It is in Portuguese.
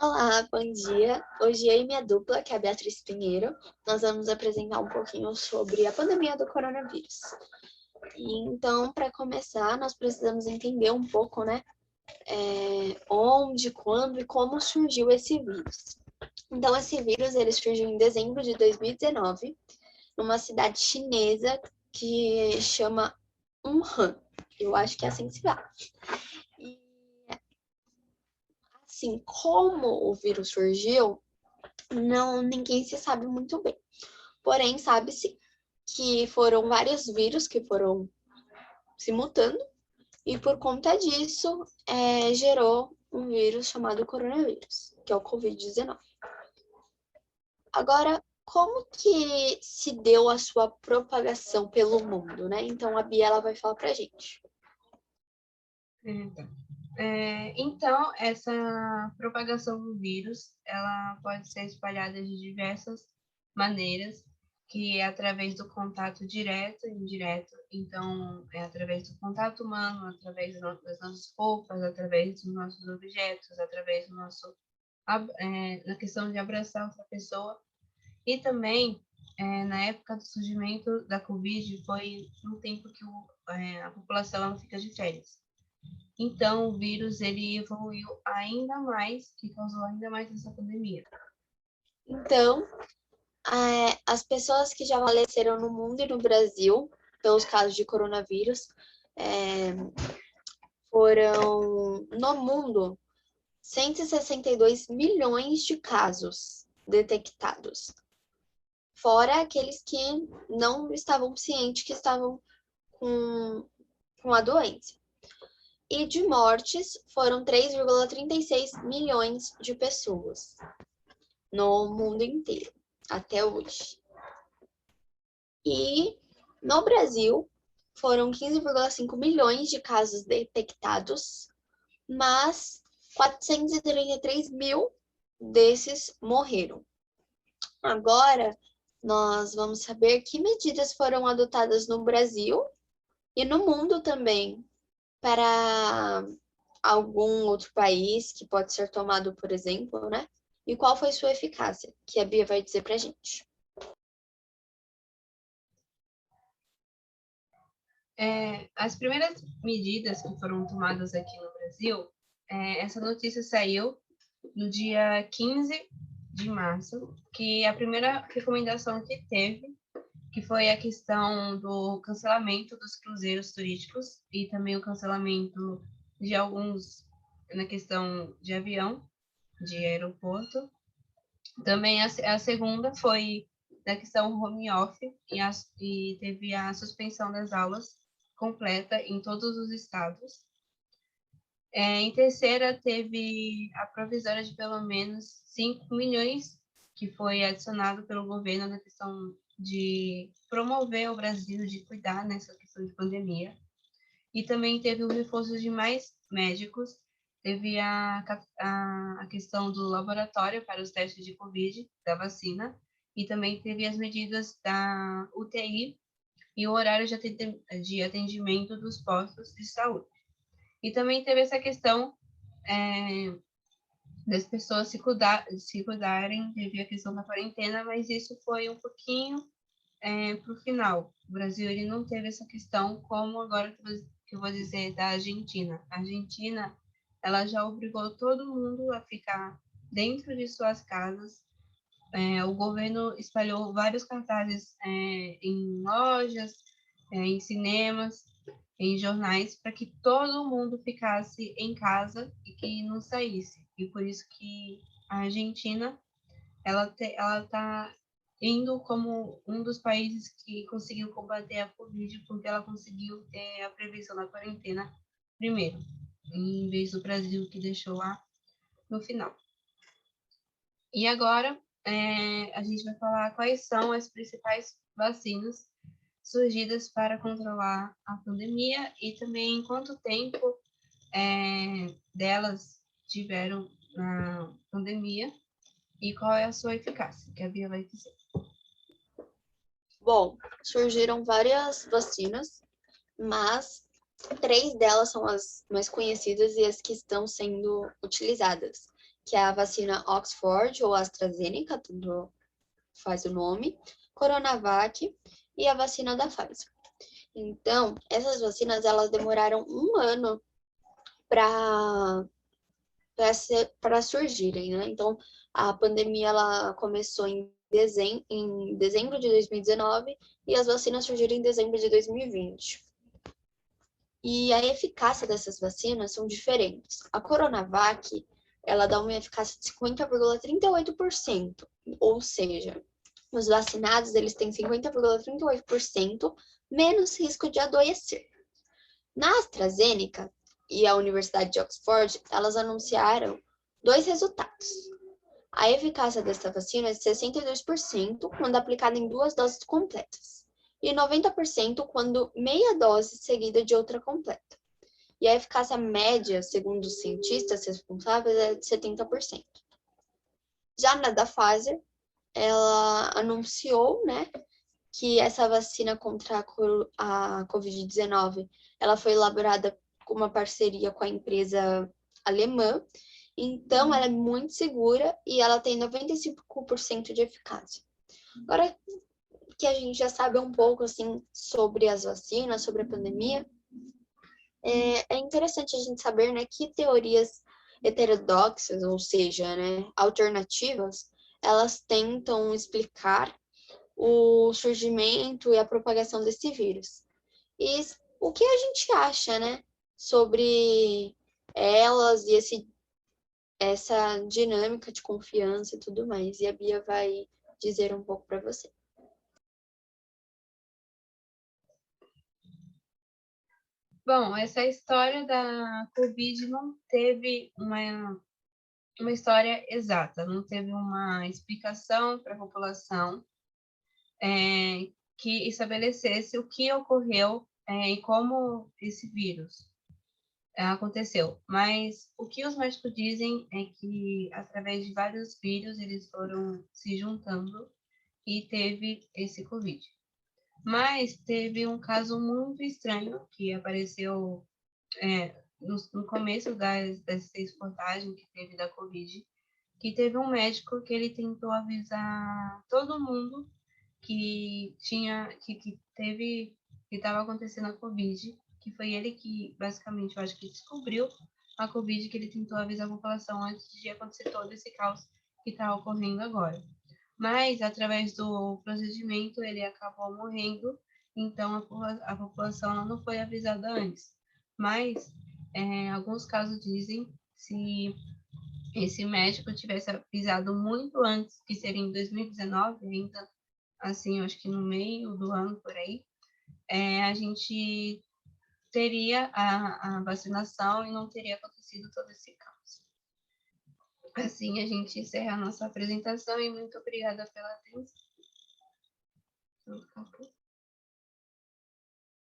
Olá, bom dia. Hoje eu e minha dupla, que é a Beatriz Pinheiro, nós vamos apresentar um pouquinho sobre a pandemia do coronavírus. Então, para começar, nós precisamos entender um pouco, né, onde, quando e como surgiu esse vírus. Então, esse vírus ele surgiu em dezembro de 2019, numa cidade chinesa que chama Wuhan. Eu acho que é assim que se fala. E, assim, como o vírus surgiu, não, ninguém se sabe muito bem. Porém, sabe-se que foram vários vírus que foram se mutando e por conta disso gerou um vírus chamado coronavírus, que é o Covid-19. Agora, como que se deu a sua propagação pelo mundo, né? Então, a Bia ela vai falar pra gente. Então, essa propagação do vírus, ela pode ser espalhada de diversas maneiras, que é através do contato direto e indireto. Então, é através do contato humano, através das nossas roupas, através dos nossos objetos, através do nosso na questão de abraçar outra pessoa. E também, na época do surgimento da Covid, foi um tempo que a população ela fica de férias. Então, o vírus ele evoluiu ainda mais, que causou ainda mais essa pandemia. Então, as pessoas que já faleceram no mundo e no Brasil pelos casos de coronavírus foram, no mundo, 162 milhões de casos detectados, fora aqueles que não estavam cientes que estavam com a doença. E de mortes foram 3,36 milhões de pessoas no mundo inteiro, até hoje. E no Brasil foram 15,5 milhões de casos detectados, mas 433 mil desses morreram. Agora, nós vamos saber que medidas foram adotadas no Brasil e no mundo também para algum outro país que pode ser tomado, por exemplo, né? E qual foi sua eficácia, que a Bia vai dizer pra gente. As primeiras medidas que foram tomadas aqui no Brasil, essa notícia saiu no dia 15 de março, que a primeira recomendação que teve, que foi a questão do cancelamento dos cruzeiros turísticos e também o cancelamento de alguns na questão de avião, de aeroporto. Também a segunda foi da questão home office e teve a suspensão das aulas completa em todos os estados. Em terceira, teve a provisória de pelo menos 5 milhões, que foi adicionado pelo governo na questão de promover o Brasil, de cuidar nessa questão de pandemia. E também teve o reforço de mais médicos, teve a questão do laboratório para os testes de Covid, da vacina, e também teve as medidas da UTI e o horário de atendimento dos postos de saúde. E também teve essa questão das pessoas se cuidarem, teve a questão da quarentena, mas isso foi um pouquinho para o final. O Brasil ele não teve essa questão, como agora que eu vou dizer da Argentina. A Argentina ela já obrigou todo mundo a ficar dentro de suas casas. O governo espalhou vários cartazes em lojas, em cinemas, em jornais, para que todo mundo ficasse em casa e que não saísse. E por isso que a Argentina ela está indo como um dos países que conseguiu combater a Covid, porque ela conseguiu ter a prevenção da quarentena primeiro, em vez do Brasil, que deixou lá no final. E agora, a gente vai falar quais são as principais vacinas surgidas para controlar a pandemia e também quanto tempo delas tiveram na pandemia e qual é a sua eficácia, que a Bia vai dizer. Bom, surgiram várias vacinas, mas 3 delas são as mais conhecidas e as que estão sendo utilizadas, que é a vacina Oxford ou AstraZeneca, tudo faz o nome, Coronavac e a vacina da Pfizer. Então, essas vacinas, elas demoraram 1 ano para surgirem, né? Então, a pandemia ela começou em dezembro de 2019 e as vacinas surgiram em dezembro de 2020. E a eficácia dessas vacinas são diferentes. A Coronavac, ela dá uma eficácia de 50,38%, ou seja, os vacinados eles têm 50,38% menos risco de adoecer. Na AstraZeneca e a Universidade de Oxford, elas anunciaram 2 resultados. A eficácia desta vacina é de 62% quando aplicada em 2 doses completas e 90% quando meia dose seguida de outra completa. E a eficácia média, segundo os cientistas responsáveis, é de 70%. Já na da Pfizer, ela anunciou, né, que essa vacina contra a Covid-19, ela foi elaborada com uma parceria com a empresa alemã, então ela é muito segura e ela tem 95% de eficácia. Agora que a gente já sabe um pouco assim sobre as vacinas, sobre a pandemia, é interessante a gente saber, né, que teorias heterodoxas, ou seja, né, alternativas, elas tentam explicar o surgimento e a propagação desse vírus. E o que a gente acha, né, sobre elas e essa dinâmica de confiança e tudo mais. E a Bia vai dizer um pouco para você. Bom, essa história da Covid não teve uma história exata, não teve uma explicação para a população que estabelecesse o que ocorreu e como esse vírus aconteceu. Mas o que os médicos dizem é que através de vários vírus eles foram se juntando e teve esse Covid. Mas teve um caso muito estranho que apareceu no começo dessa reportagem que teve da Covid, que teve um médico que ele tentou avisar todo mundo que estava acontecendo a Covid, que foi ele que basicamente eu acho que descobriu a Covid, que ele tentou avisar a população antes de acontecer todo esse caos que está ocorrendo agora. Mas através do procedimento ele acabou morrendo, então a população não foi avisada antes. Mas alguns casos dizem se esse médico tivesse avisado muito antes, que seria em 2019, ainda assim, eu acho que no meio do ano por aí, a gente teria a vacinação e não teria acontecido todo esse caos. Assim, a gente encerra a nossa apresentação e muito obrigada pela atenção.